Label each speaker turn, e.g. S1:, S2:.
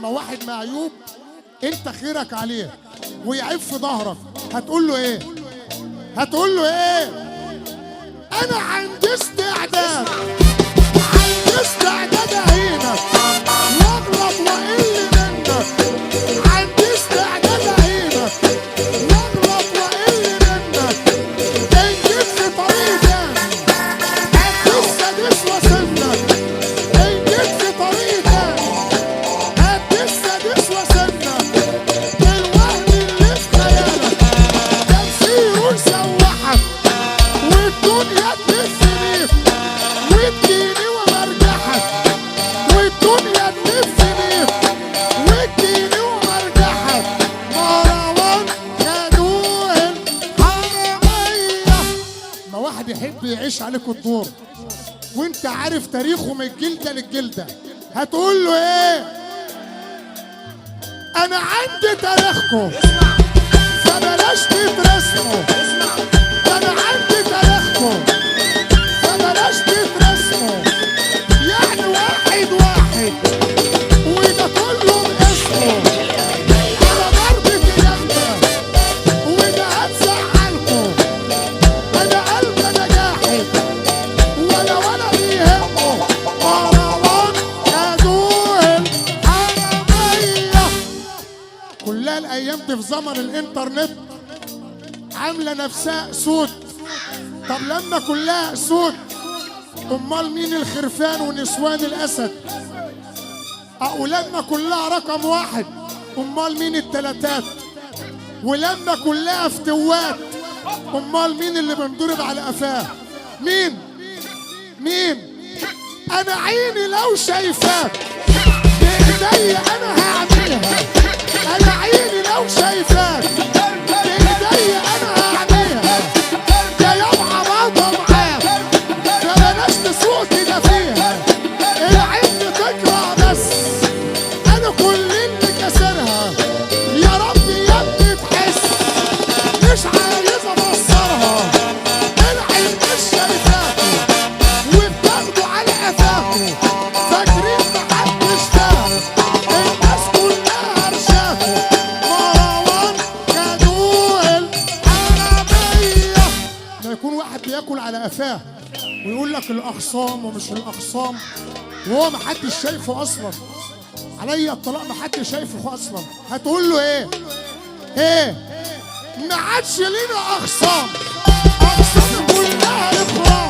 S1: واحد معيوب انت خيرك عليه ويعيب في ظهرك هتقول له ايه؟ هتقول له ايه؟ انا عندي استعداد اهينك واغلط واقل منك، عندي استعداد اهينك واغلط واقل منك، ان جيت في طريق تاني هدي السادس واسنك، ان جيت في طريق تاني هدي السادس واسنك، الوهم اللي في خيالك تمثيل ويسوحك والدنيا تلف بيك وتجيني ومرجحك، والدنيا تلف بيك وتجيني ومرجحك. مروان خدوه الحرامية. ما واحد يحب يعيش عليك الدور وانت عارف تاريخه من الجلدة للجلدة هتقول له ايه؟ انا عندي تاريخكم فبلاش تترسموا، انا عندي تاريخكم فبلاش تترسموا، يعني واحد وده كله باسمه على ضربة جنبه وده هتزعلكم، انا قلبي انا جاحد ولا بيهمه. مروان خدوه الحرامية. كلها الايام دي في زمن الانترنت عامله نفسها اسود. طب لما كلها اسود امال مين الخرفان ونسوان الاسد؟ اولادنا كلها رقم واحد امال مين التلاتات؟ ولما كلها فتوات امال مين اللي بنضرب على قفاه؟ مين؟ انا عيني لو شايفاك بايدي انا هعملها، انا عيني لو شايفاك بايدي انا هعملها، يا يابا برضه معاك فبلاش تسوق كده فيها، العين تكره بس انا كل اللي كسرها، يا رب يا ابني تحس مش عايز ابصرها، العين مش شايفاكوا وبتاخدوا على قفاكوا فاكرين محدش فاهم، الناس كلها هرشاكوا. مروان خدوه الحرامية. ما يكون واحد بياكل على قفاه ويقول لك الاخصام ومش الاخصام وهو محدش شايفه اصلا، عليا الطلاق محدش شايفه اصلا، هتقول له ايه؟ ما عادش لينا اخصام كلها اخرام.